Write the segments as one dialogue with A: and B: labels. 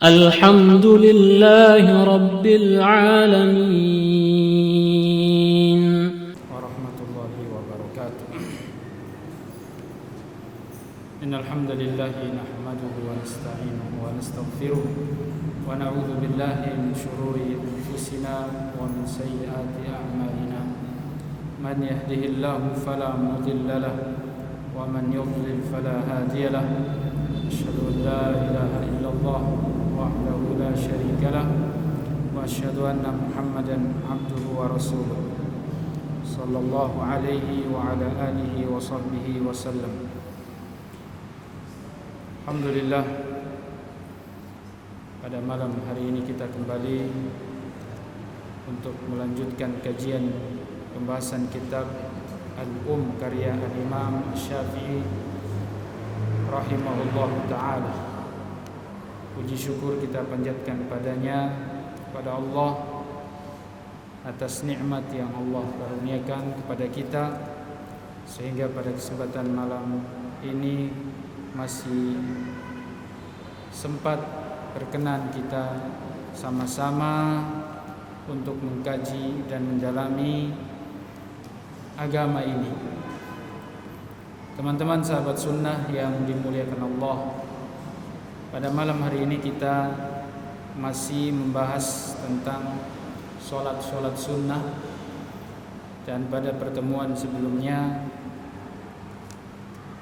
A: الحمد لله رب العالمين
B: ورحمة الله وبركاته. إن الحمد لله نحمده ونستعينه ونستغفره ونعوذ بالله من شرور أنفسنا ومن سيئات أعمالنا. من يهده الله فلا مضل له ومن يضلل فلا هادي له. أشهد أن لا إله إلا الله وحده لا شريك له وأشهد أن محمدا عبده ورسوله صلى الله عليه وعلى آله وصحبه وسلم. Alhamdulillah, pada malam hari ini kita kembali untuk melanjutkan kajian pembahasan kitab karya Al-Imam Syafi'i rahimahullah ta'ala. Puji syukur kita panjatkan kepadanya, kepada Allah atas nikmat yang Allah karuniakan kepada kita, sehingga pada kesempatan malam ini masih sempat berkenan kita sama-sama untuk mengkaji dan mendalami agama ini. Teman-teman sahabat sunnah yang dimuliakan Allah, pada malam hari ini kita masih membahas tentang sholat sunnah. Dan pada pertemuan sebelumnya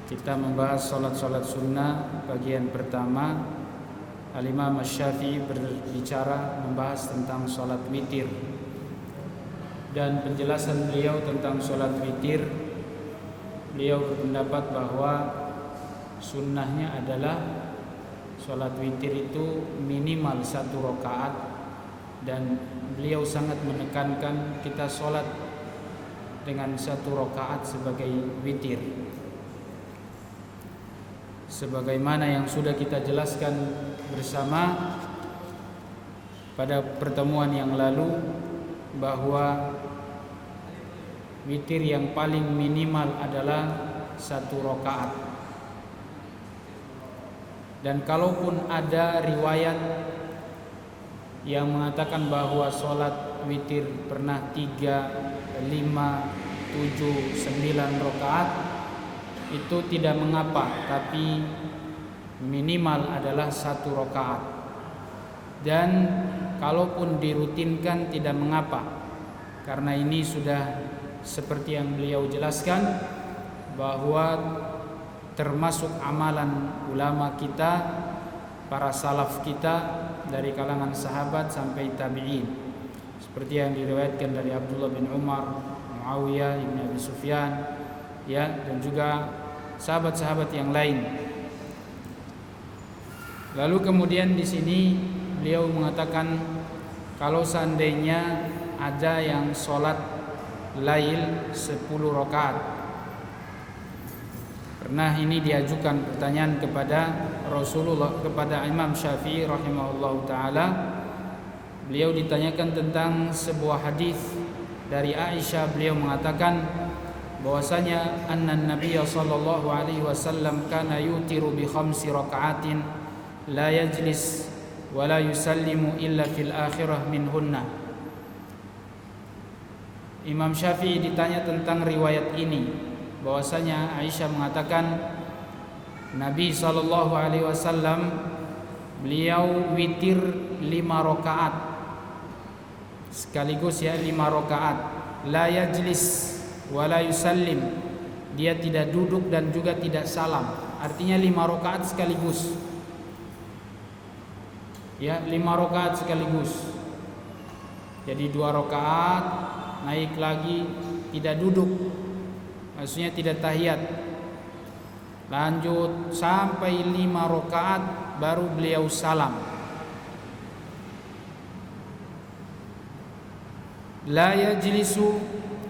B: kita membahas sholat sunnah bagian pertama. Al-Imam Syafi'i berbicara membahas tentang sholat witir, dan penjelasan beliau tentang sholat witir, beliau berpendapat bahwa sunnahnya adalah sholat witir itu minimal 1 rakaat, dan beliau sangat menekankan kita sholat dengan 1 rakaat sebagai witir, sebagaimana yang sudah kita jelaskan bersama pada pertemuan yang lalu, bahwa witir yang paling minimal adalah 1 rakaat. Dan kalaupun ada riwayat yang mengatakan bahwa sholat witir pernah 3, 5, 7, 9 rakaat, itu tidak mengapa, tapi minimal adalah 1 rakaat. Dan kalaupun dirutinkan tidak mengapa, karena ini sudah seperti yang beliau jelaskan, bahwa termasuk amalan ulama kita, para salaf kita dari kalangan sahabat sampai tabi'in, seperti yang diriwayatkan dari Abdullah bin Umar, Muawiyah bin Abi Sufyan, ya, dan juga sahabat-sahabat yang lain. Lalu kemudian di sini beliau mengatakan, kalau seandainya ada yang sholat lail 10 rakaat. Pernah ini diajukan pertanyaan kepada Rasulullah, kepada Imam Syafi'i rahimahullah ta'ala. Beliau ditanyakan tentang sebuah hadis dari Aisyah. Beliau mengatakan bahwasanya anna Nabiy sallallahu alaihi wasallam kana yutiru bi 5 raka'atin la yajlis wa la yusallimu illa fil akhirah minhunna. Imam Syafi'i ditanya tentang riwayat ini, bahwasanya Aisyah mengatakan Nabi sallallahu alaihi wasallam beliau witir 5 rakaat sekaligus, ya, 5 rakaat. La yajlis wa la yusallim, dia tidak duduk dan juga tidak salam. Artinya 5 rakaat sekaligus, ya, 5 rakaat sekaligus. Jadi 2 rakaat naik lagi, tidak duduk, maksudnya tidak tahiyat, lanjut sampai 5 rakaat baru beliau salam. La yajlisu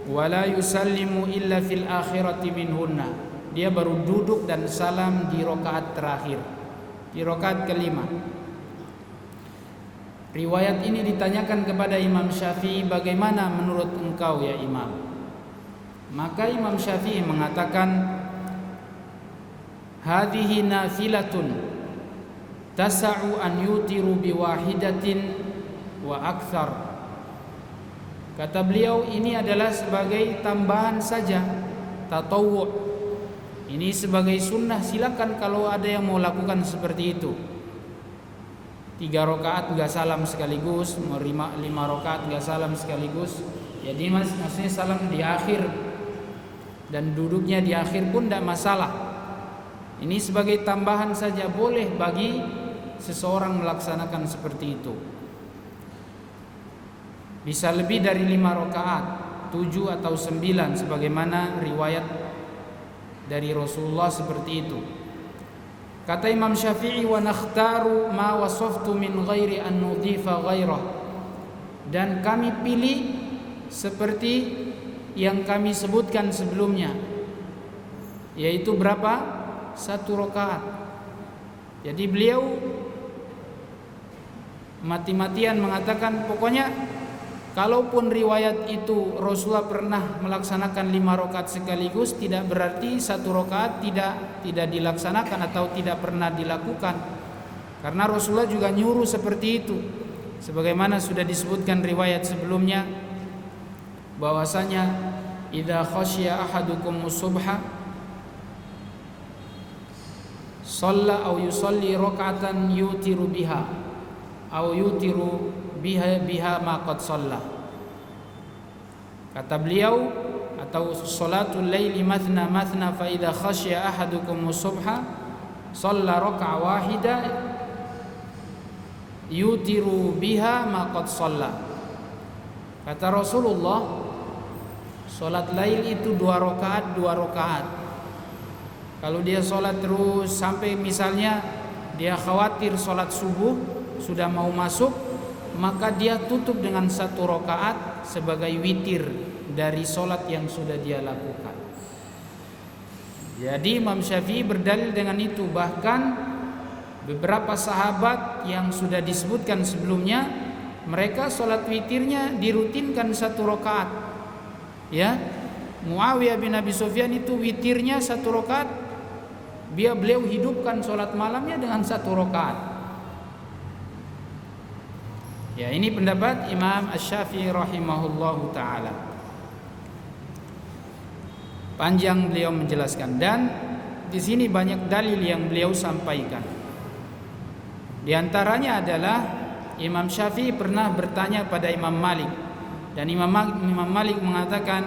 B: wa la yusallimu illa fil akhirati minhunna, dia baru duduk dan salam di rakaat terakhir, di rakaat kelima. Riwayat ini ditanyakan kepada Imam Syafi'i, bagaimana menurut engkau ya Imam? Maka Imam Syafi'i mengatakan, hadhihi nafilatun tasa'u an yutiru biwahidatin wa akthar. Kata beliau, ini adalah sebagai tambahan saja, tatawwu'. Ini sebagai sunnah, silakan kalau ada yang mau lakukan seperti itu. 3 rakaat enggak salam sekaligus, 5 rakaat enggak salam sekaligus. Jadi maksudnya salam di akhir dan duduknya di akhir pun tidak masalah. Ini sebagai tambahan saja, boleh bagi seseorang melaksanakan seperti itu. Bisa lebih dari 5 rakaat, 7 atau 9 sebagaimana riwayat dari Rasulullah seperti itu. Kata Imam Syafi'i, wa nakhtaru ma wasaftu min ghairi an nudhifa ghairah. Dan kami pilih seperti yang kami sebutkan sebelumnya, yaitu berapa? 1 rakaat. Jadi beliau mati-matian mengatakan, pokoknya kalaupun riwayat itu Rasulullah pernah melaksanakan 5 rakaat sekaligus, tidak berarti 1 rakaat tidak dilaksanakan atau tidak pernah dilakukan. Karena Rasulullah juga nyuruh seperti itu. Sebagaimana sudah disebutkan riwayat sebelumnya, bahwasanya idza khasyiya ahadukum subha shalla aw yusalli rak'atan yutiru biha aw yutiru biha ma qad shalla. Kata beliau, atau salatul laili mathna mathna fa idza khasyiya ahadukum subha shalla rak'ah wahida yutiru biha ma qad shalla. Kata Rasulullah, salat lail itu 2 rakaat, 2 rakaat. Kalau dia salat terus sampai misalnya dia khawatir salat subuh sudah mau masuk, maka dia tutup dengan 1 rakaat sebagai witir dari salat yang sudah dia lakukan. Jadi Imam Syafi'i berdalil dengan itu. Bahkan beberapa sahabat yang sudah disebutkan sebelumnya, mereka salat witirnya dirutinkan 1 rakaat. Ya, Muawiyah bin Abi Sufyan itu witirnya 1 rakaat. Beliau hidupkan salat malamnya dengan 1 rakaat. Ya, ini pendapat Imam Asy-Syafi'i rahimahullahu taala. Panjang beliau menjelaskan, dan di sini banyak dalil yang beliau sampaikan. Di antaranya adalah Imam Syafi'i pernah bertanya pada Imam Malik, dan Imam Malik mengatakan,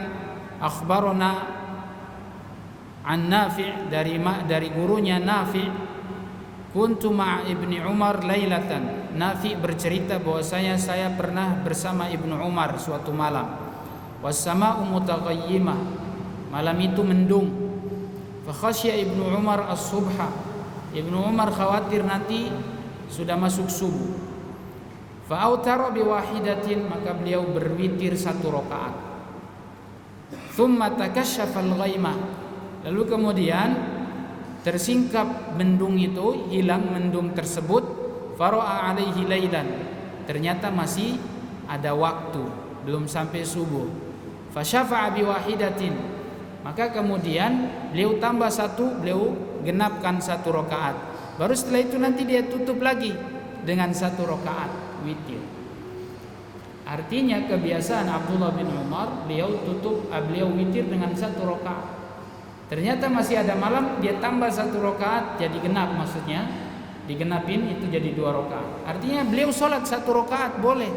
B: akhbarona an Nafi' dari gurunya Nafi', kuntu ma'a Ibni Umar lailatan. Nafi' bercerita bahwasanya saya pernah bersama Ibnu Umar suatu malam. Was-sama'u mutaghayyimah, malam itu mendung. Fa khasya Ibnu Umar as-subha, Ibnu Umar khawatir nanti sudah masuk subuh. Fa autara bi wahidatin, maka beliau berwitir 1 rakaat. Thumma takashafa al-ghaimah, lalu kemudian tersingkap mendung itu, hilang mendung tersebut. Fara'a alaihi lailan, ternyata masih ada waktu, belum sampai subuh. Fasyafa'a bi wahidatin, maka kemudian beliau tambah 1, beliau genapkan 1 rakaat. Baru setelah itu nanti dia tutup lagi dengan 1 rakaat witir. Artinya kebiasaan Abdullah bin Umar, beliau witir dengan 1 rakaat. Ternyata masih ada malam, dia tambah 1 rakaat, jadi genap, maksudnya digenapin itu jadi 2 rakaat. Artinya beliau sholat 1 rakaat boleh.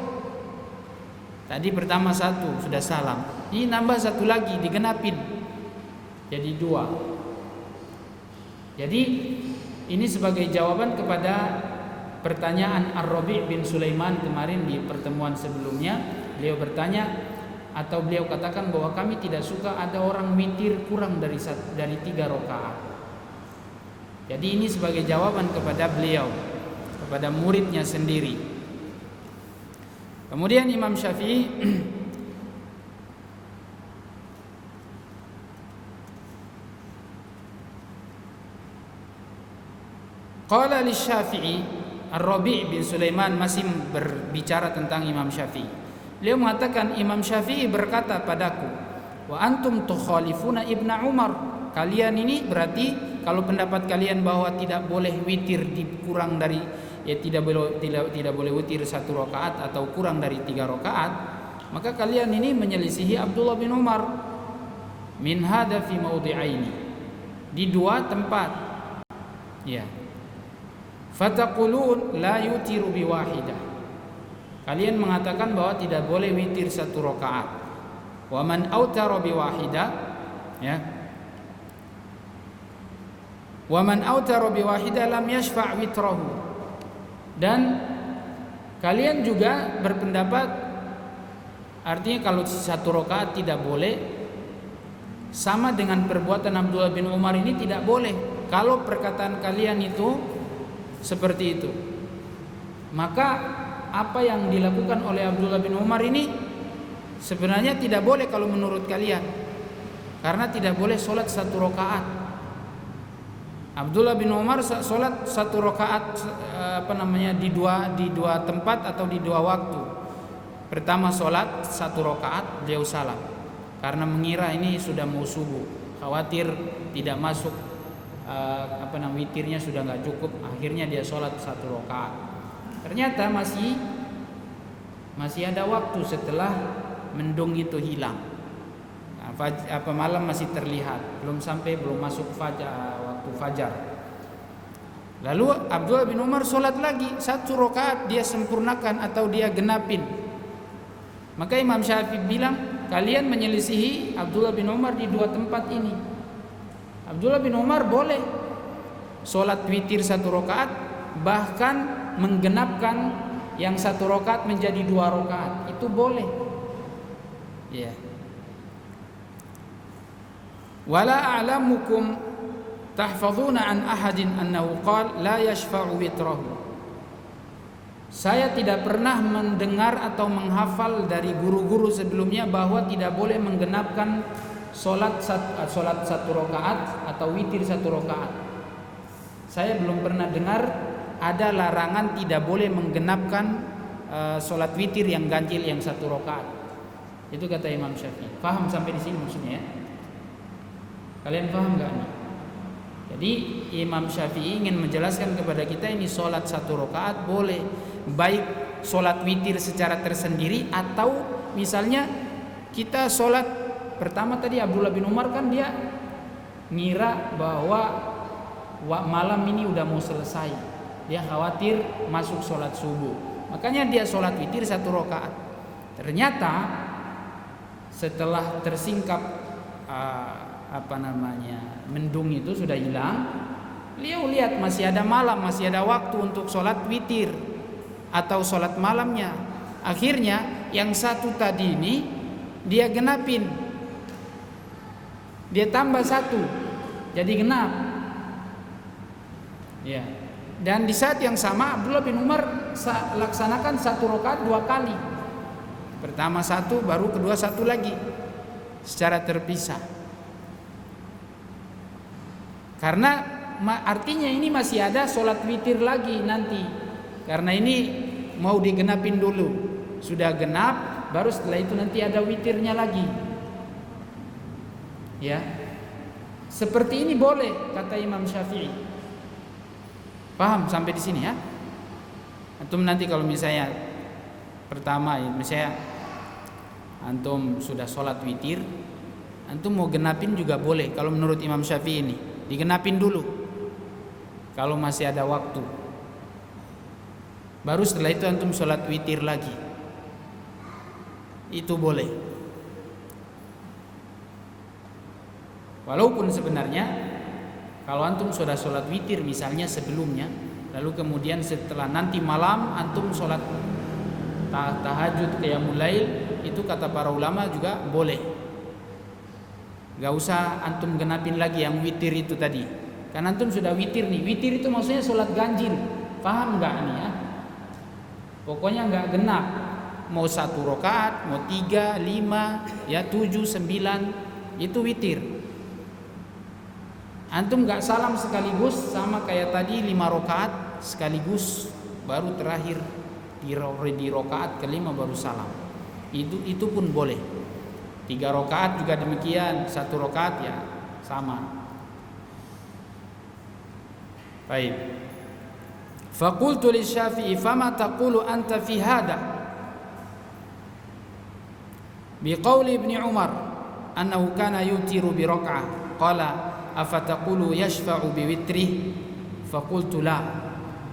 B: Tadi pertama 1 sudah salam, ini nambah 1 lagi digenapin jadi 2. Jadi ini sebagai jawaban kepada pertanyaan Ar-Rabi' bin Sulaiman kemarin di pertemuan sebelumnya. Beliau bertanya, atau beliau katakan bahwa kami tidak suka ada orang witir kurang dari 3 rakaat. Jadi ini sebagai jawaban kepada beliau, kepada muridnya sendiri. Kemudian Imam Syafi'i qala li Syafi'i, Ar-Rabi' bin Sulaiman masih berbicara tentang Imam Syafi'i. Beliau mengatakan, Imam Syafi'i berkata padaku, wa antum tukhalifuna Ibnu Umar, kalian ini berarti kalau pendapat kalian bahwa tidak boleh witir dikurang dari tidak boleh witir 1 rakaat atau kurang dari 3 rakaat, maka kalian ini menyelisihi Abdullah bin Umar. Min hadza fi mawdi'aini, di 2 tempat. Ya. Fataqulun la yutiru biwahidah. Kalian mengatakan bahwa tidak boleh witir 1 rakaat. Wa man autara biwahidah, ya. Wa man autara biwahidah lam yashfa' witrahu. Dan kalian juga berpendapat, artinya kalau 1 rakaat tidak boleh, sama dengan perbuatan Abdullah bin Umar ini tidak boleh. Kalau perkataan kalian itu seperti itu, maka apa yang dilakukan oleh Abdullah bin Umar ini sebenarnya tidak boleh kalau menurut kalian, karena tidak boleh sholat 1 rakaat. Abdullah bin Umar sholat 1 rakaat di dua tempat atau di 2 waktu. Pertama sholat 1 rakaat, beliau salam karena mengira ini sudah mau subuh, khawatir tidak masuk witirnya sudah nggak cukup, akhirnya dia sholat 1 rakaat. Ternyata masih ada waktu setelah mendung itu hilang. Malam masih terlihat, belum masuk waktu fajar. Lalu Abdullah bin Umar sholat lagi 1 rakaat, dia sempurnakan atau dia genapin. Maka Imam Syafi'i bilang, kalian menyelisihi Abdullah bin Umar di 2 tempat ini. Abdullah bin Umar boleh sholat witir 1 rakaat, bahkan menggenapkan yang 1 rakaat menjadi 2 rakaat, itu boleh. Ya. Wala a'lamukum tahfazuna an ahadin annahu qala la yashfa'u witrahu. Saya tidak pernah mendengar atau menghafal dari guru-guru sebelumnya bahwa tidak boleh menggenapkan sholat 1 rakaat atau witir 1 rakaat. Saya belum pernah dengar ada larangan tidak boleh menggenapkan sholat witir yang ganjil yang 1 rakaat. Itu kata Imam Syafi'i. Paham sampai di sini maksudnya ya? Kalian paham gak nih? Jadi Imam Syafi'i ingin menjelaskan kepada kita ini sholat 1 rakaat boleh, baik sholat witir secara tersendiri atau misalnya kita sholat pertama tadi Abdullah bin Umar kan dia ngira bahwa malam ini udah mau selesai, dia khawatir masuk sholat subuh, makanya dia sholat witir 1 rakaat. Ternyata setelah tersingkap mendung itu sudah hilang, beliau lihat masih ada malam, masih ada waktu untuk sholat witir atau sholat malamnya. Akhirnya yang 1 tadi ini dia genapin, dia tambah 1 jadi genap. Ya. Dan di saat yang sama Abdullah bin Umar laksanakan 1 rakaat 2 kali. Pertama 1, baru kedua 1 lagi secara terpisah. Karena artinya ini masih ada sholat witir lagi nanti. Karena ini mau digenapin dulu. Sudah genap, baru setelah itu nanti ada witirnya lagi. Ya. Seperti ini boleh kata Imam Syafi'i. Paham sampai di sini ya? Antum nanti kalau misalnya pertama misalnya antum sudah sholat witir, antum mau genapin juga boleh kalau menurut Imam Syafi'i ini. Digenapin dulu kalau masih ada waktu, baru setelah itu antum sholat witir lagi, itu boleh. Walaupun sebenarnya kalau antum sudah sholat witir misalnya sebelumnya, lalu kemudian setelah nanti malam antum sholat tahajud qiyamul lail, itu kata para ulama juga boleh. Gak usah antum genapin lagi yang witir itu tadi. Karena antum sudah witir nih. Witir itu maksudnya sholat ganjil. Paham gak nih ya? Pokoknya gak genap. Mau 1 rakaat, mau 3, 5, ya 7, 9, itu witir. Antum gak salam sekaligus sama kayak tadi 5 rakaat sekaligus, baru terakhir di rakaat kelima baru salam. Itu pun boleh. 3 rakaat juga demikian, 1 rakaat ya sama. Baik. Faqultu lisyafi'i fama taqulu anta fi hada biqauli ibni Umar annahu kana yutiru bi rak'ah qala afataqulu yashfa'u bi witrih faqultu la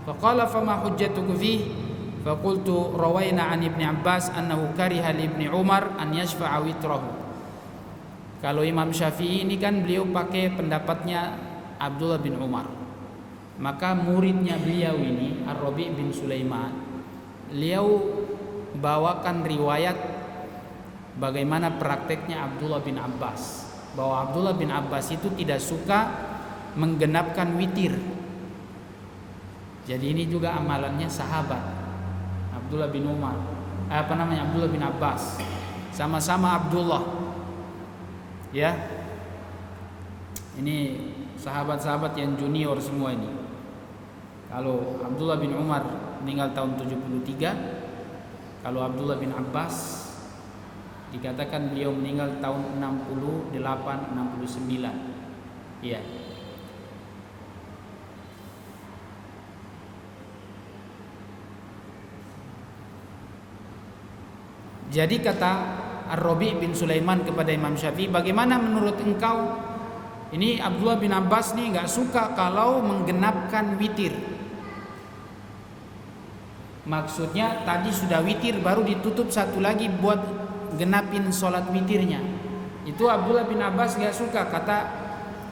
B: faqala fama hujjatuka fihi faqultu rawayna an ibni Abbas annahu kariha li ibni Umar an yashfa'a witrahu. Kalau Imam Syafi'i ini kan beliau pakai pendapatnya Abdullah bin Umar, maka muridnya beliau ini Ar-Rabi' bin Sulaiman, beliau bawakan riwayat bagaimana prakteknya Abdullah bin Abbas, bahwa Abdullah bin Abbas itu tidak suka menggenapkan witir. Jadi ini juga amalannya sahabat Abdullah bin Umar, Abdullah bin Abbas, sama-sama Abdullah. Ya, ini sahabat-sahabat yang junior semua ini. Kalau Abdullah bin Umar meninggal tahun 73, kalau Abdullah bin Abbas dikatakan beliau meninggal tahun 68, 69. Ya. Jadi kata Ar-Rabi' bin Sulaiman kepada Imam Syafi'i, bagaimana menurut engkau? Ini Abdullah bin Abbas nih nggak suka kalau menggenapkan witir. Maksudnya tadi sudah witir baru ditutup satu lagi buat genapin sholat witirnya. Itu Abdullah bin Abbas nggak suka. Kata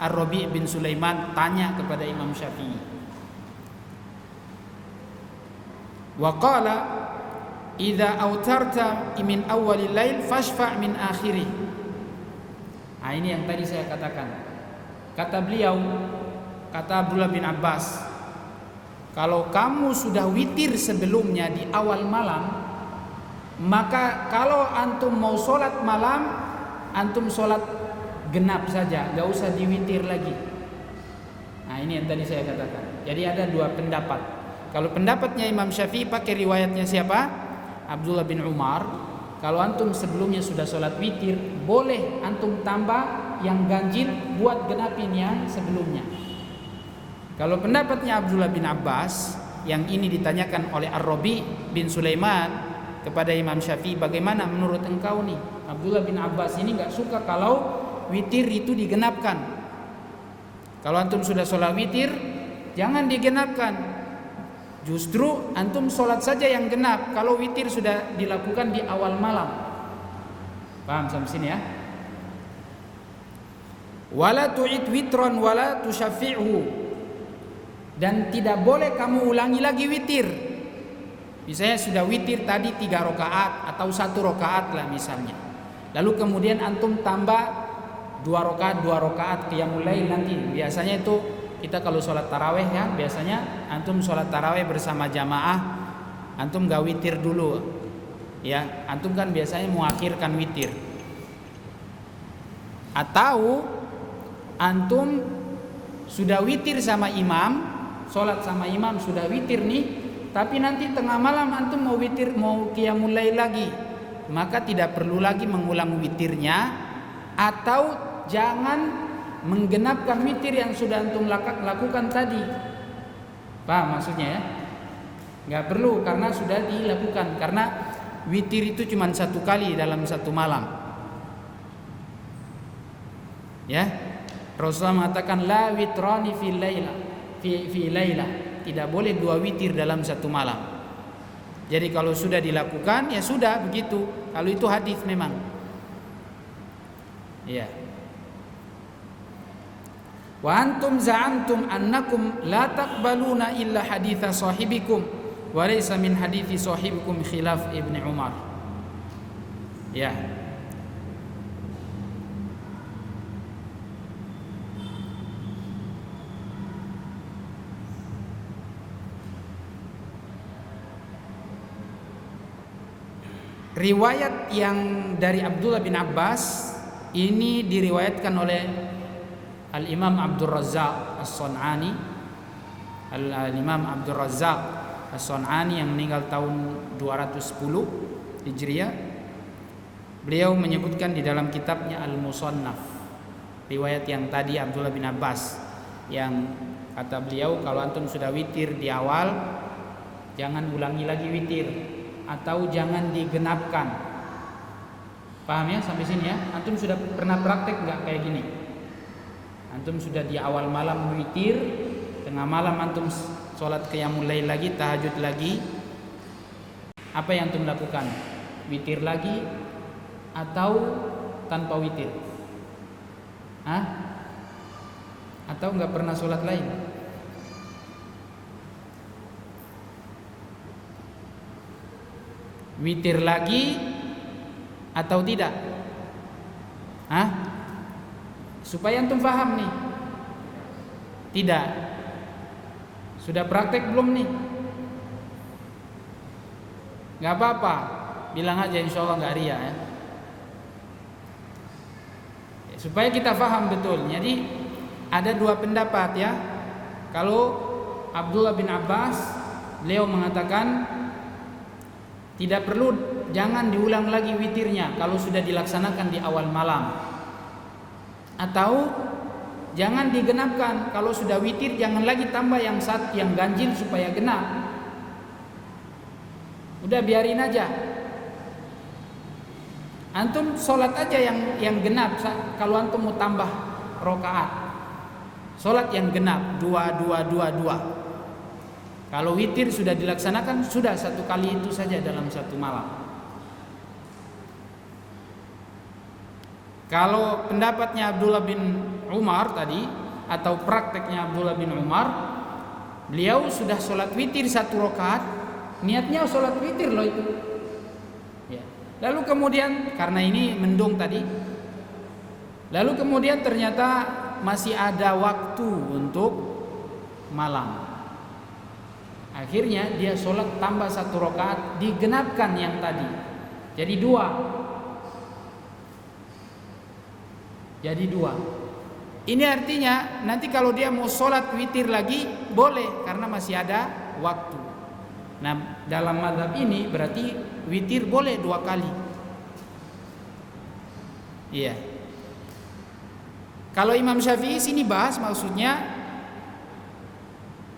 B: Ar-Rabi' bin Sulaiman tanya kepada Imam Syafi'i. Wa qala idza autarta min awwalil lail fashfa' min akhirih. Nah, ini yang tadi saya katakan. Kata beliau, kata Abdullah bin Abbas, kalau kamu sudah witir sebelumnya di awal malam, maka kalau antum mau sholat malam, antum sholat genap saja, gak usah diwitir lagi. Nah, ini yang tadi saya katakan. Jadi ada dua pendapat. Kalau pendapatnya Imam Syafi'i pakai riwayatnya siapa? Abdullah bin Umar. Kalau antum sebelumnya sudah sholat witir, boleh antum tambah yang ganjil buat genapin yang sebelumnya. Kalau pendapatnya Abdullah bin Abbas, yang ini ditanyakan oleh Ar-Rabi' bin Sulaiman kepada Imam Syafi'i, bagaimana menurut engkau nih? Abdullah bin Abbas ini gak suka kalau witir itu digenapkan. Kalau antum sudah sholat witir, jangan digenapkan. Justru antum sholat saja yang genap kalau witir sudah dilakukan di awal malam. Paham sampai sini ya? Wala tu'id witron wala tusyaffi'hu. Dan tidak boleh kamu ulangi lagi witir. Misalnya sudah witir tadi 3 rakaat atau 1 rakaat lah misalnya. Lalu kemudian antum tambah 2 rakaat qiyamul lail nanti. Biasanya itu kita kalau sholat taraweh ya, biasanya antum sholat taraweh bersama jamaah, antum gak witir dulu ya, antum kan biasanya mengakhirkan witir. Atau antum sudah witir sama imam, sholat sama imam sudah witir nih, tapi nanti tengah malam antum mau witir, mau qiyamul lail lagi, maka tidak perlu lagi mengulang witirnya. Atau jangan menggenapkan witir yang sudah antum lakukan tadi. Paham maksudnya ya? Nggak perlu karena sudah dilakukan. Karena witir itu cuma 1 kali dalam 1 malam. Ya, Rasulullah mengatakan la witrani fi laila. Tidak boleh 2 witir dalam 1 malam. Jadi kalau sudah dilakukan ya sudah begitu. Kalau itu hadis memang. Ya. Wa antum za'antum annakum la taqbaluna illa haditha sahibikum wa laysa min hadithi sahibikum khilaf Ibn Umar. Ya. Riwayat yang dari Abdullah bin Abbas ini diriwayatkan oleh Al-Imam Abdul Razzaq As-Sun'ani. Al-Imam Abdul Razzaq As-Sun'ani yang meninggal tahun 210 Hijriah. Beliau menyebutkan di dalam kitabnya Al-Musannaf riwayat yang tadi Abdullah bin Abbas yang Kata beliau, kalau antum sudah witir di awal, jangan ulangi lagi witir, atau jangan digenapkan. Paham ya sampai sini ya? Antum sudah pernah praktek nggak kayak gini? Antum sudah di awal malam witir, tengah malam antum sholat qiyamul lail lagi, tahajud lagi. Apa yang antum lakukan? Witir lagi atau tanpa witir? Hah? Atau nggak pernah sholat lain? Witir lagi atau tidak? Hah? Supaya antum paham nih. Tidak. Sudah praktek belum nih? Gak apa-apa, bilang aja, insya Allah gak ria ya. Supaya kita paham betul. Jadi ada dua pendapat ya. Kalau Abdullah bin Abbas, beliau mengatakan tidak perlu, jangan diulang lagi witirnya kalau sudah dilaksanakan di awal malam. Atau jangan digenapkan, kalau sudah witir jangan lagi tambah yang ganjil supaya genap. Udah biarin aja. Antum sholat aja yang genap. Kalau antum mau tambah rokaat, sholat yang genap 2. Kalau witir sudah dilaksanakan, sudah satu kali itu saja dalam satu malam. Kalau pendapatnya Abdullah bin Umar tadi, atau prakteknya Abdullah bin Umar, beliau sudah sholat witir 1 rakaat, niatnya sholat witir loh itu ya. Lalu kemudian, karena ini mendung tadi, lalu kemudian ternyata masih ada waktu untuk malam. Akhirnya dia sholat tambah 1 rakaat, digenapkan yang tadi, jadi 2. Ini artinya nanti kalau dia mau sholat witir lagi boleh, karena masih ada waktu. Nah, dalam mazhab ini berarti witir boleh 2 kali. Iya. Kalau Imam Syafi'i sini bahas maksudnya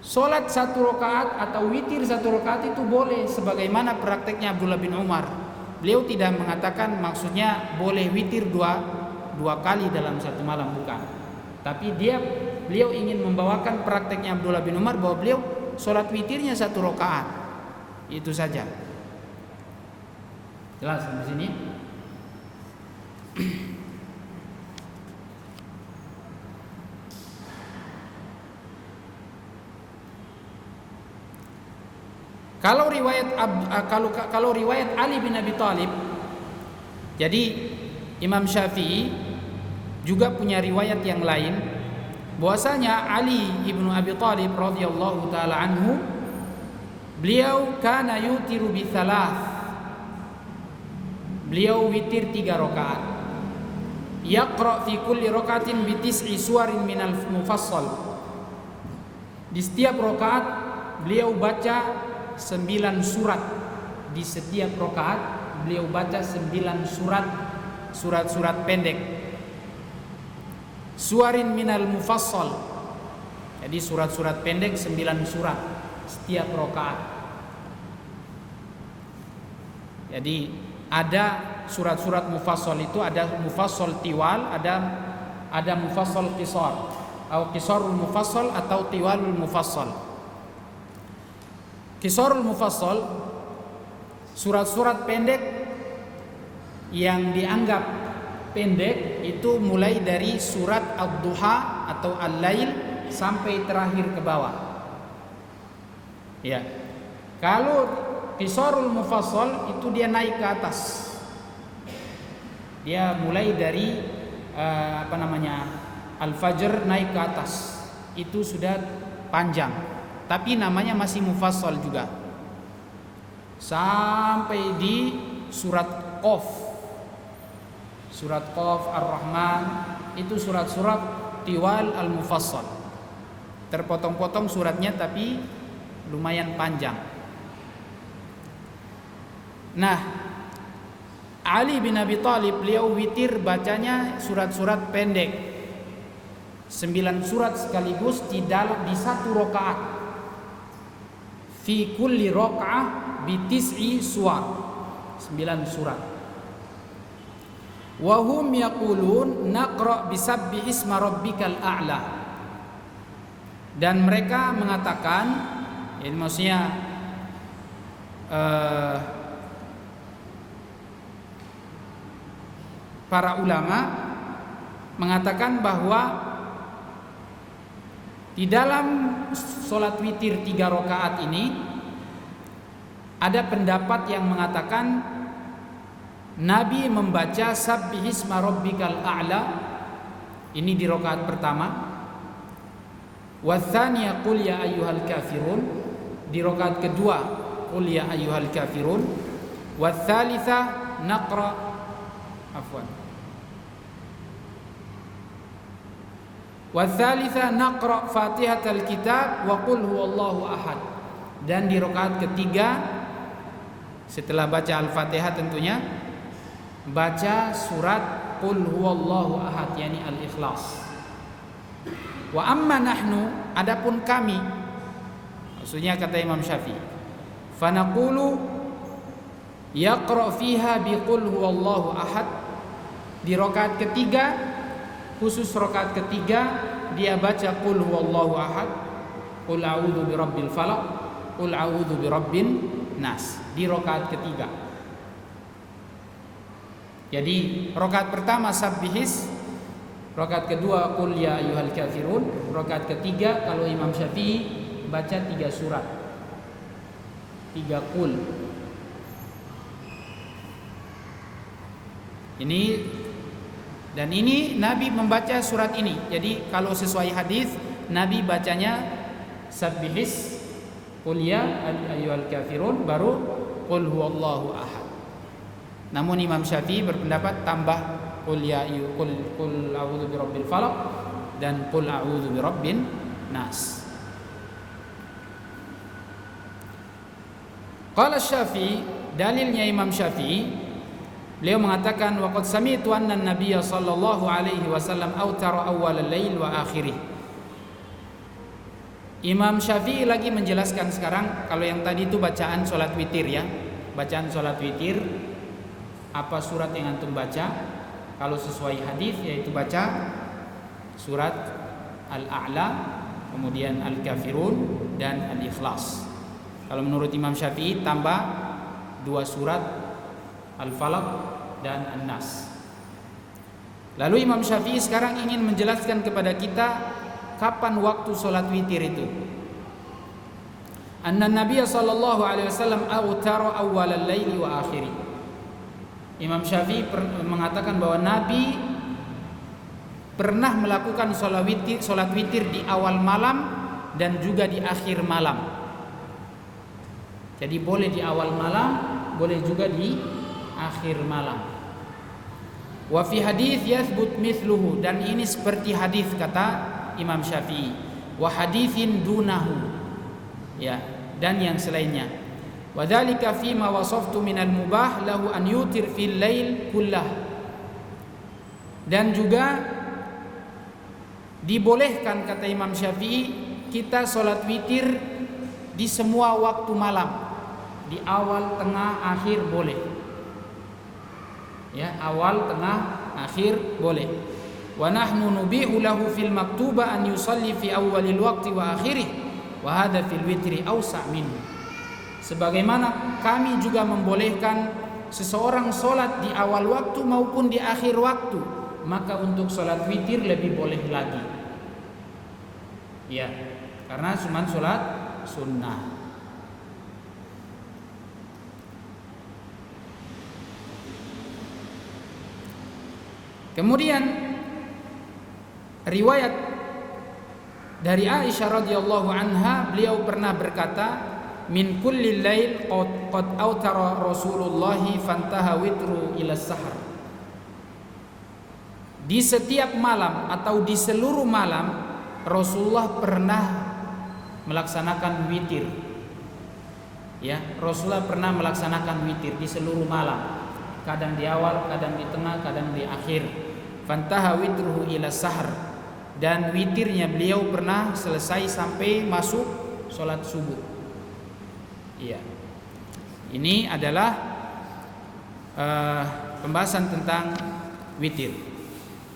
B: sholat 1 rakaat atau witir 1 rakaat itu boleh, sebagaimana prakteknya Abdullah bin Umar. Beliau tidak mengatakan maksudnya boleh witir 2 kali dalam 1 malam, bukan. Tapi beliau ingin membawakan prakteknya Abdullah bin Umar, bahwa beliau sholat witirnya 1 rakaat. Itu saja. Jelas di sini? Kalau riwayat Ali bin Abi Thalib, jadi Imam Syafi'i juga punya riwayat yang lain, bahwasanya Ali ibnu Abi Thalib radhiyallahu taala anhu, beliau kana yutiru bi 3. Beliau witir 3 rakaat. Yaqra fi kulli rakaatin bi 9 suwarin minal mufassal. Di setiap rakaat beliau baca 9 surat. Di setiap rakaat beliau baca 9 surat pendek. Suwarin minal mufassal. Jadi surat-surat pendek 9 surat setiap rakaat. Jadi ada surat-surat mufassal itu, ada mufassal tiwal, ada mufassal qisar, atau qisarul mufassal atau tiwalul mufassal. Qisarul mufassal, surat-surat pendek yang dianggap pendek itu mulai dari surat Ad-Duha atau Al-Lail sampai terakhir ke bawah. Ya. Kalau qisarul mufassal itu dia naik ke atas. Dia mulai dari Al-Fajr naik ke atas. Itu sudah panjang, tapi namanya masih mufassal juga. Sampai di surat Qaf. Surat Qaf, Ar-Rahman, itu surat-surat tiwal al-mufassal. Terpotong-potong suratnya tapi lumayan panjang. Nah, Ali bin Abi Thalib beliau witir bacanya surat-surat pendek. 9 surat sekaligus di satu rakaat. Fi kulli raka'ah bi tis'i suwar. 9 surat. Wa hum yaqulun naqra bisabbi isma rabbikal a'la. Dan mereka mengatakan, ini maksudnya para ulama mengatakan bahwa di dalam sholat witir 3 rakaat ini ada pendapat yang mengatakan Nabi membaca Sabbihisma Rabbikal A'la ini di rakaat pertama, wa tsaniyah Qul ya ayyuhal kafirun di rakaat kedua, Qul ya ayyuhal kafirun, wa tsalitsah naqra wa tsalitsah naqra Fatihatal Kitab wa Qul huwallahu ahad. Dan di rakaat ketiga setelah baca Al-Fatihah tentunya baca surat Qul huwallahu ahad, yakni Al-Ikhlas. Wa amma nahnu, adapun kami, maksudnya kata Imam Syafi'i, fa naqulu yaqra fiha bi Qul huwallahu ahad. Di rakaat ketiga, khusus rakaat ketiga, dia baca Qul huwallahu ahad, Qul a'udzu birabbil falaq, Qul a'udzu birabbin nas di rakaat ketiga. Jadi rakaat pertama Sabbihis, rakaat kedua Qul ya ayyuhal kafirun, rakaat ketiga kalau Imam Syafi'i baca 3 surat, 3 Qul. Ini Nabi membaca surat ini. Jadi kalau sesuai hadis Nabi bacanya Sabbihis, Qul ya ayyuhal kafirun, baru Qul huwallahu ahad. Namun Imam Syafi'i berpendapat tambah Qul ya Qul a'udzu birabbil falaq dan Qul a'udzu birabbin nas. Qala Syafi'i, dalilnya Imam Syafi'i, beliau mengatakan waqad sami'tu anna an-nabiy sallallahu alaihi wasallam autara awwal al-lail wa akhirih. Imam Syafi'i lagi menjelaskan sekarang, kalau yang tadi itu bacaan salat witir ya. Bacaan salat witir, apa surat yang antum baca? Kalau sesuai hadis yaitu baca surat Al-A'la, kemudian Al-Kafirun dan Al-Ikhlas. Kalau menurut Imam Syafi'i tambah 2 surat Al-Falaq dan An-Nas. Lalu Imam Syafi'i sekarang ingin menjelaskan kepada kita kapan waktu salat witir itu. Anna Nabiy sallallahu alaihi wasallam autara awwal al-laili wa akhirih. Imam Syafi'i mengatakan bahwa Nabi pernah melakukan salat witir di awal malam dan juga di akhir malam. Jadi boleh di awal malam, boleh juga di akhir malam. Wa fi hadits yathbut mithluhu, dan ini seperti hadis kata Imam Syafi'i. Wa haditsin dunahu, ya, dan yang selainnya. Wa dzalika fi ma wasaftu minal mubah lahu an yutir fil lail kullah. Dan juga dibolehkan kata Imam Syafi'i kita salat witir di semua waktu malam, di awal, tengah, akhir boleh. Ya, awal, tengah, akhir boleh. Wa nahnu nubihu lahu fil maktuba an yusalli fi awwalil waqti wa akhirih wa hadha fil witri awsa' minhu. Sebagaimana kami juga membolehkan seseorang sholat di awal waktu maupun di akhir waktu, maka untuk sholat witir lebih boleh lagi. Ya, karena cuma sholat sunnah. Kemudian riwayat dari Aisyah radhiyallahu anha, beliau pernah berkata, min kulli lail qad autara Rasulullah fantaha witru ila sahar. Di setiap malam atau di seluruh malam Rasulullah pernah melaksanakan witir. Ya, Rasulullah pernah melaksanakan witir di seluruh malam. Kadang di awal, kadang di tengah, kadang di akhir. Fantaha witruhu ila sahar. dan witirnya beliau pernah selesai sampai masuk sholat subuh. Iya. Ini adalah pembahasan tentang witir.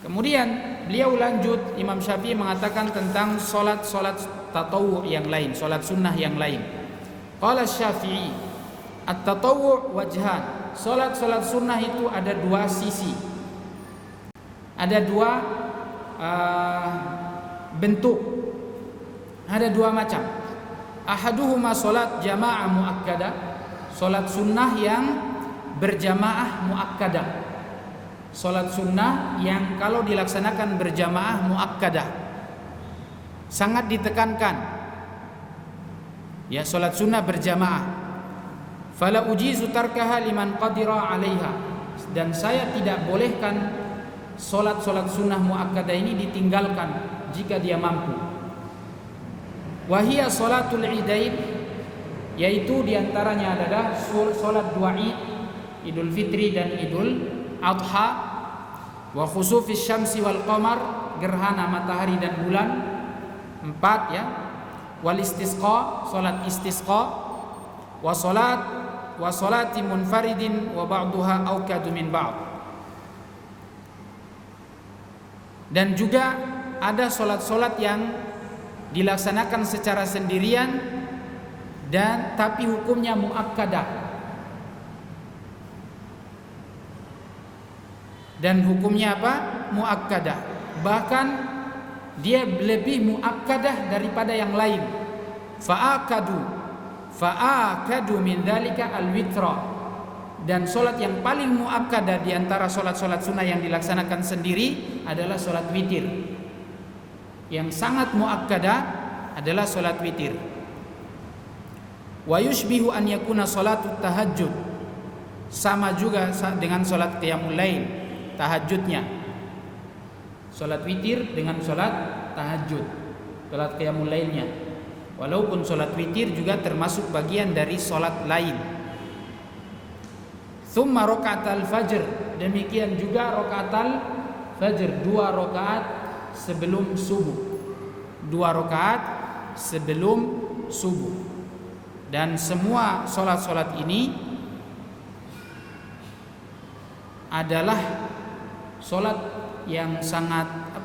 B: Kemudian beliau lanjut, Imam Syafi'i mengatakan tentang sholat tatawwu yang lain, sholat sunnah yang lain. Qala Syafi'i, at-tatawwu wajhan. Sholat sunnah itu ada dua sisi, ada dua bentuk, ada dua macam. Ahaduhuma sholat jamaah muakkadah, sholat sunnah yang berjamaah muakkadah. Sholat sunnah yang kalau dilaksanakan berjamaah muakkadah sangat ditekankan. Ya, sholat sunnah berjamaah. Fala ujizu tarkaha liman qadira 'alaiha. Dan saya tidak bolehkan sholat sunnah muakkadah ini ditinggalkan jika dia mampu. Wahia sholatul idain, yaitu diantaranya adalah sholat dua id, Idul Fitri dan Idul Adha, wa khusufis syamsi wal qamar, gerhana matahari dan bulan. 4 ya. Wal istisqa, sholat istisqa, wa sholati munfaridin wa ba'duha aukadu min ba'd. Dan juga ada sholat yang dilaksanakan secara sendirian dan tapi hukumnya muakkadah. Dan hukumnya apa? Muakkadah. Bahkan dia lebih muakkadah daripada yang lain. Fa'akadu min dzalika al-witra. Dan sholat yang paling muakkadah di antara sholat sunnah yang dilaksanakan sendiri adalah sholat witir. Yang sangat muakkadah adalah sholat witir. Wa yushbihu an yakuna sholatut tahajjud. Sama juga dengan sholat qiyamul lail, tahajudnya. Sholat witir dengan sholat tahajud, sholat qiyamul lailnya. Walaupun sholat witir juga termasuk bagian dari sholat lain. Thumma raka'atal fajr, demikian juga raka'atal fajr, 2 rakaat sebelum subuh. 2 rakaat sebelum subuh. Dan semua sholat ini adalah sholat yang sangat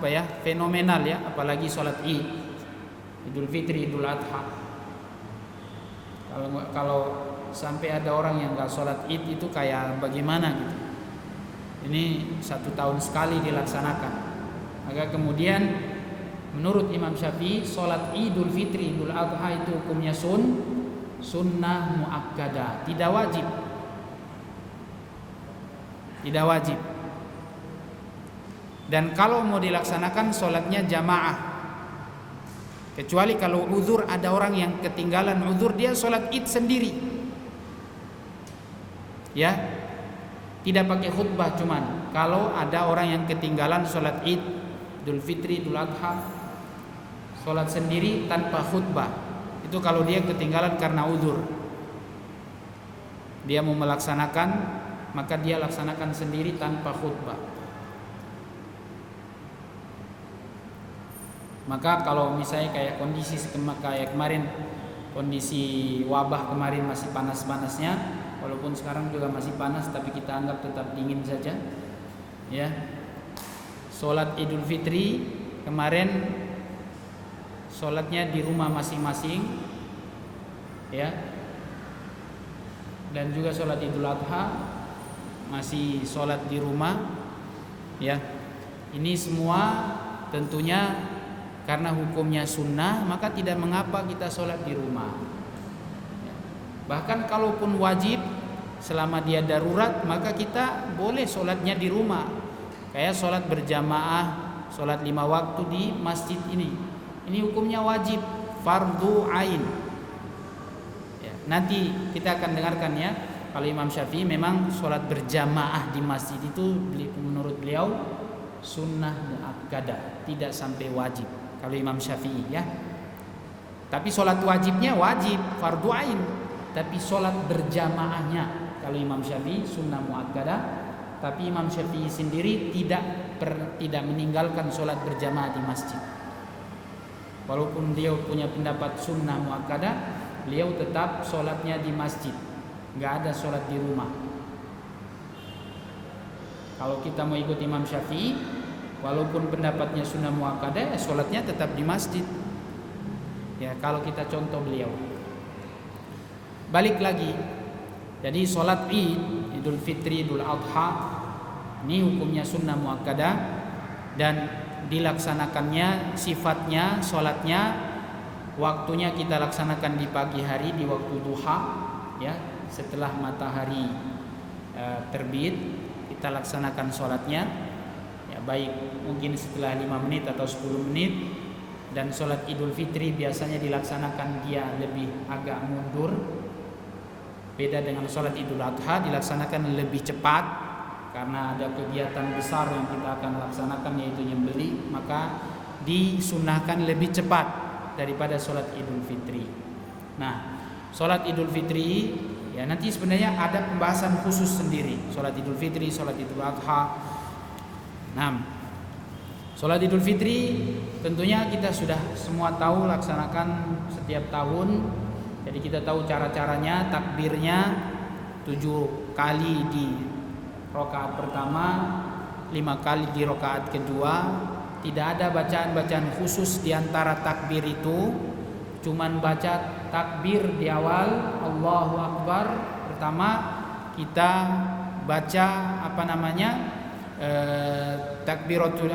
B: fenomenal ya, apalagi sholat Idul Fitri, Idul Adha. Kalau sampai ada orang yang nggak sholat Id itu kayak bagaimana gitu. Ini 1 tahun sekali dilaksanakan. Maka kemudian menurut Imam Syafi'i sholat Idul Fitri, Idul Adha itu hukumnya sunnah muakkadah, tidak wajib. Tidak wajib. Dan kalau mau dilaksanakan sholatnya jamaah. Kecuali kalau uzur, ada orang yang ketinggalan uzur, dia sholat id sendiri. Ya, tidak pakai khutbah, cuman kalau ada orang yang ketinggalan sholat id, Idul Fitri, Idul Adha, sholat sendiri tanpa khutbah. Itu kalau dia ketinggalan karena uzur. Dia mau melaksanakan, maka dia laksanakan sendiri tanpa khutbah. Maka kalau misalnya kayak kondisi kayak kemarin, kondisi wabah kemarin masih panas-panasnya, walaupun sekarang juga masih panas, tapi kita anggap tetap dingin saja. Ya, sholat Idul Fitri kemarin sholatnya di rumah masing-masing, ya. Dan juga sholat Idul Adha masih sholat di rumah, ya. Ini semua tentunya karena hukumnya sunnah, maka tidak mengapa kita sholat di rumah. Bahkan kalaupun wajib, selama dia darurat, maka kita boleh sholatnya di rumah. Kayak sholat berjamaah, sholat 5 waktu di masjid ini. Ini hukumnya wajib, fardu ain. Ya, nanti kita akan dengarkan ya. Kalau Imam Syafi'i memang sholat berjamaah di masjid itu menurut beliau sunnah muakkadah, tidak sampai wajib. Kalau Imam Syafi'i ya. Tapi sholat wajibnya wajib, fardu ain. Tapi sholat berjamaahnya kalau Imam Syafi'i sunnah muakkadah. Tapi Imam Syafi'i sendiri tidak meninggalkan sholat berjamaah di masjid. walaupun beliau punya pendapat sunnah muakkadah, beliau tetap sholatnya di masjid, nggak ada sholat di rumah. Kalau kita mau ikut Imam Syafi'i, walaupun pendapatnya sunnah muakkadah, sholatnya tetap di masjid. Ya, kalau kita contoh beliau. Balik lagi, jadi sholat Id, Idul Fitri, Idul Adha, ini hukumnya sunnah muakkadah dan dilaksanakannya, sifatnya, sholatnya, waktunya kita laksanakan di pagi hari, di waktu duha, ya, setelah matahari terbit kita laksanakan sholatnya, ya, baik mungkin setelah 5 menit atau 10 menit. Dan sholat Idul Fitri biasanya dilaksanakan dia lebih agak mundur, beda dengan sholat Idul Adha dilaksanakan lebih cepat karena ada kegiatan besar yang kita akan laksanakan, yaitu nyembeli, maka disunahkan lebih cepat daripada sholat Idul Fitri. Nah, sholat Idul Fitri ya nanti sebenarnya ada pembahasan khusus sendiri, sholat Idul Fitri, sholat Idul Adha. Nah, sholat Idul Fitri tentunya kita sudah semua tahu laksanakan setiap tahun. Jadi kita tahu cara-caranya, takbirnya 7 kali di rakaat pertama, 5 kali di rakaat kedua. Tidak ada bacaan-bacaan khusus di antara takbir itu, cuman baca takbir di awal, Allahu Akbar pertama, kita baca takbiratul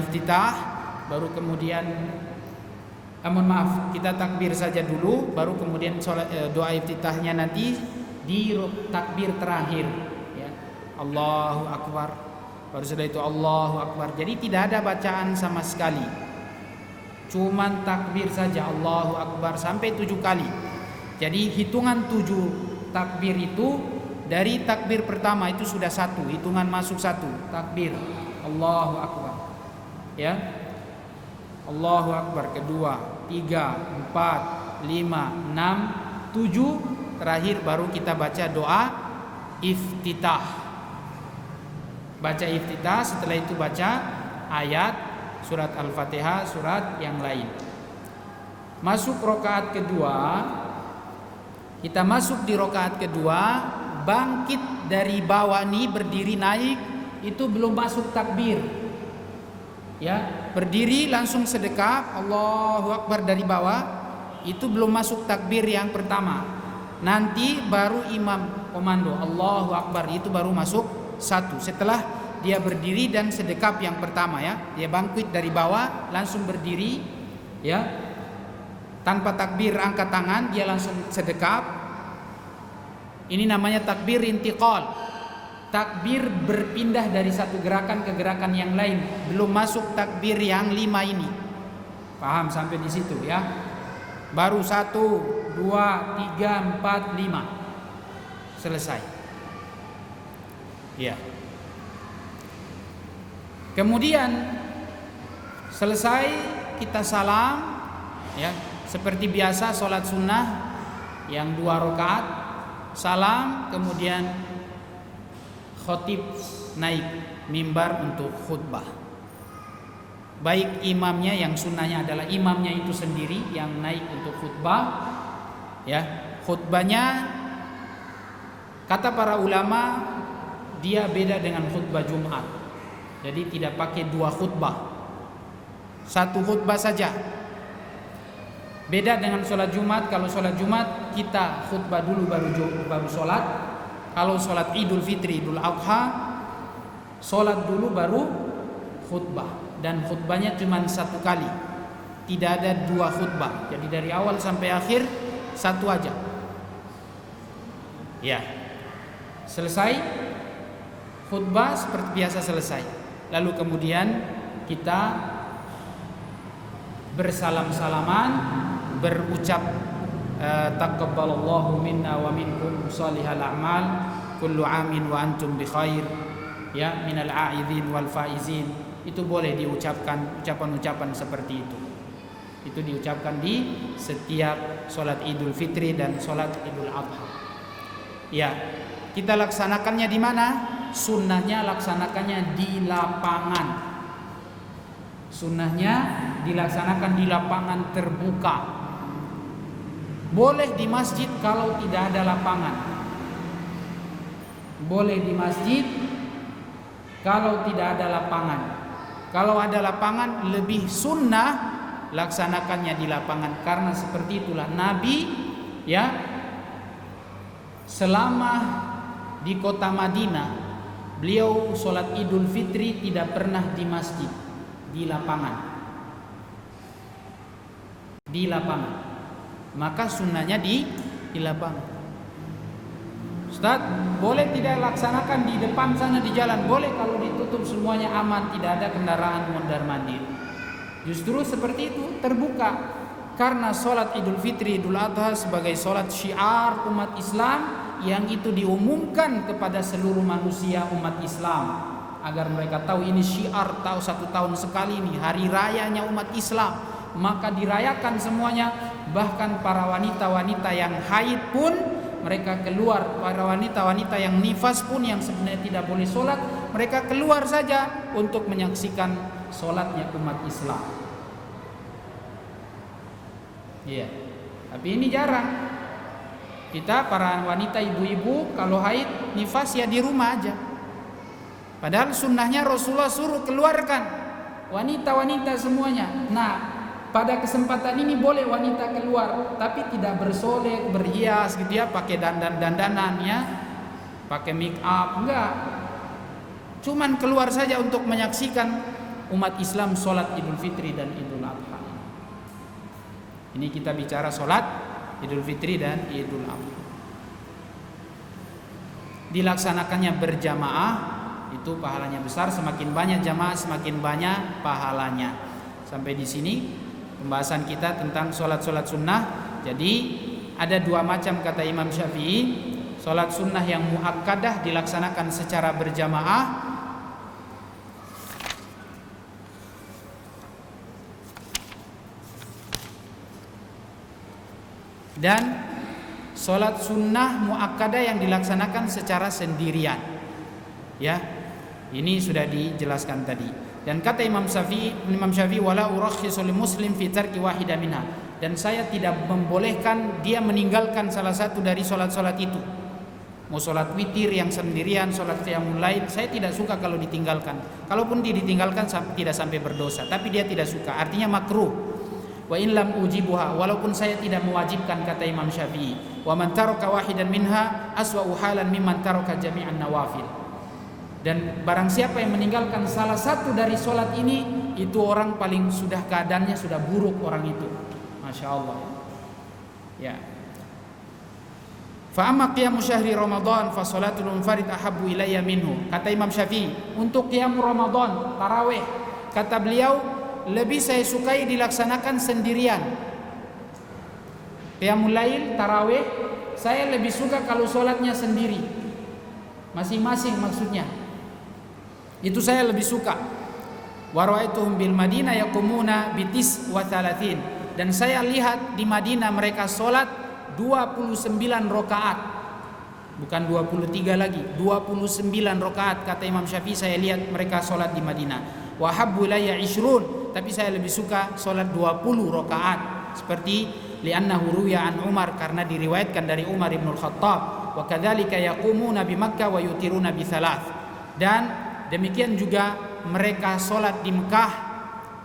B: iftitah, baru kemudian kita takbir saja dulu, baru kemudian doa iftitahnya nanti di takbir terakhir, ya, Allahu Akbar, baru setelah itu Allahu Akbar. Jadi tidak ada bacaan sama sekali, cuman takbir saja Allahu Akbar sampai 7 kali. Jadi hitungan 7 takbir itu dari takbir pertama itu sudah 1, hitungan masuk 1 takbir Allahu Akbar, ya, Allahu Akbar, kedua, 3, 4, 5, 6, 7, terakhir baru kita baca doa iftitah. Baca iftitah, setelah itu baca ayat surat Al-Fatihah, surat yang lain. Masuk rakaat kedua, kita masuk di rakaat kedua, bangkit dari bawah nih, berdiri naik, itu belum masuk takbir. Ya, berdiri langsung sedekap Allahu Akbar dari bawah, itu belum masuk takbir yang pertama. Nanti baru imam komando Allahu Akbar, itu baru masuk 1. Setelah dia berdiri dan sedekap yang pertama, ya, dia bangkit dari bawah langsung berdiri, ya, tanpa takbir angkat tangan, dia langsung sedekap. Ini namanya takbir intiqal. Takbir berpindah dari satu gerakan ke gerakan yang lain, belum masuk takbir yang 5 ini. Paham sampai di situ, ya? Baru 1, 2, 3, 4, 5 selesai. Ya. Kemudian selesai kita salam, ya, seperti biasa sholat sunnah yang 2 rakaat, salam, kemudian khotib naik mimbar untuk khutbah. Baik imamnya, yang sunnahnya adalah imamnya itu sendiri yang naik untuk khutbah, ya. Khutbahnya kata para ulama dia beda dengan khutbah Jumat. Jadi tidak pakai 2 khutbah, 1 khutbah saja. Beda dengan sholat Jumat. Kalau sholat Jumat kita khutbah dulu baru sholat. Kalau sholat Idul Fitri, Idul Adha, sholat dulu baru khutbah, dan khutbahnya cuma 1 kali, tidak ada 2 khutbah. Jadi dari awal sampai akhir 1 aja. Ya, selesai khutbah seperti biasa selesai. Lalu kemudian kita bersalam-salaman, berucap taqabbalallahu minna wa minkum shalihal a'mal, kullu amin wa antum bi khair, ya, minal a'idhin wal faizin. Itu boleh diucapkan ucapan-ucapan seperti itu. Itu diucapkan di setiap sholat Idul Fitri dan sholat Idul Adha. Ya, kita laksanakannya di mana? Sunnahnya laksanakannya di lapangan. Sunnahnya dilaksanakan di lapangan terbuka. Boleh di masjid kalau tidak ada lapangan. Boleh di masjid kalau tidak ada lapangan. Kalau ada lapangan lebih sunnah laksanakannya di lapangan, karena seperti itulah Nabi ya selama di kota Madinah beliau sholat Idul Fitri tidak pernah di masjid, di lapangan. Di lapangan. Maka sunnahnya di lapangan. Ustaz, boleh tidak laksanakan di depan sana di jalan? Boleh kalau ditutup semuanya aman, tidak ada kendaraan mondar-mandir. Justru seperti itu terbuka. Karena sholat Idul Fitri, Idul Adha sebagai sholat syiar umat Islam yang itu diumumkan kepada seluruh manusia umat Islam agar mereka tahu ini syiar, tahu 1 tahun sekali ini hari rayanya umat Islam, maka dirayakan semuanya. Bahkan para wanita-wanita yang haid pun mereka keluar, para wanita-wanita yang nifas pun yang sebenarnya tidak boleh sholat, mereka keluar saja untuk menyaksikan sholatnya umat Islam. Iya, tapi ini jarang. Kita para wanita ibu-ibu kalau haid nifas ya di rumah aja. Padahal sunnahnya Rasulullah suruh keluarkan wanita-wanita semuanya. Nah, pada kesempatan ini boleh wanita keluar, tapi tidak bersolek, berhias gitu ya, pakai dandan-dandanan ya, pakai make up, enggak. Cuman keluar saja untuk menyaksikan umat Islam sholat Idul Fitri dan Idul Adha. Ini kita bicara sholat Idul Fitri dan Idul Adha. Dilaksanakannya berjamaah itu pahalanya besar, semakin banyak jamaah semakin banyak pahalanya. Sampai di sini pembahasan kita tentang sholat-sholat sunnah. Jadi ada 2 macam kata Imam Syafi'i. Sholat sunnah yang muakkadah dilaksanakan secara berjamaah, dan sholat sunnah muakkadah yang dilaksanakan secara sendirian. Ya, ini sudah dijelaskan tadi. Dan kata Imam Syafi'i wala urakhisu lil muslim fi tarki wahidah minha, dan saya tidak membolehkan dia meninggalkan salah satu dari sholat-sholat itu. Mau sholat witir yang sendirian, sholat qiyamul lail, saya tidak suka kalau ditinggalkan. Kalaupun dia ditinggalkan tidak sampai berdosa, tapi dia tidak suka, artinya makruh. Wa in lam ujibuha, walaupun saya tidak mewajibkan, kata Imam Syafi'i. Wa man taraka wahidan minha aswa'u halan mimman taraka jami'an nawafil. Dan barang siapa yang meninggalkan salah satu dari sholat ini, itu orang paling sudah keadaannya sudah buruk orang itu. Masya Allah. Ya. Fa amma qiyamu syahri Ramadan fa sholatul munfarid ahabbu ilayya minhu. Kata Imam Syafi'i, untuk qiyam Ramadan, tarawih, kata beliau, lebih saya sukai dilaksanakan sendirian. Qiyamul lail, tarawih, saya lebih suka kalau sholatnya sendiri, masing-masing maksudnya. Itu saya lebih suka. Wa ra'aituhum bil Madinah yaqumuna bitis wa 30. Dan saya lihat di Madinah mereka sholat 29 rakaat. Bukan 23 lagi, 29 rakaat. Kata Imam Syafi'i, saya lihat mereka sholat di Madinah. Wa habbu ilayya 20, tapi saya lebih suka sholat 20 rakaat. Seperti li'annahu ruya an Umar, karena diriwayatkan dari Umar ibn al-Khattab. Wa kadzalika yaqumuna bi Makkah wa yutiruna bi 3. Dan demikian juga mereka sholat di Mekah,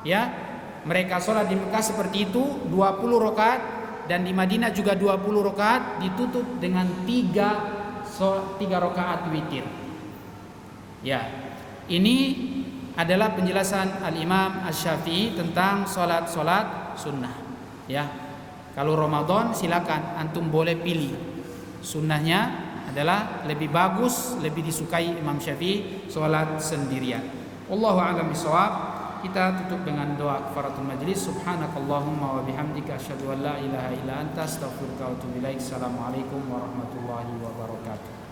B: ya, mereka sholat di Mekah seperti itu 20 rakaat, dan di Madinah juga 20 rakaat, ditutup dengan 3 rakaat witir. Ya, ini adalah penjelasan Al-Imam Asy-Syafi'i tentang sholat-sholat sunnah. Ya, kalau Ramadan silakan antum boleh pilih. Sunnahnya adalah lebih bagus, lebih disukai Imam Syafi'i sholat sendirian. Wallahu a'lam bishawab. Kita tutup dengan doa kafaratul majlis. Subhanakallahumma wa bihamdika asyhadu an la ilaha illa anta astaghfiruka wa atubu ilaik. Assalamualaikum warahmatullahi wabarakatuh.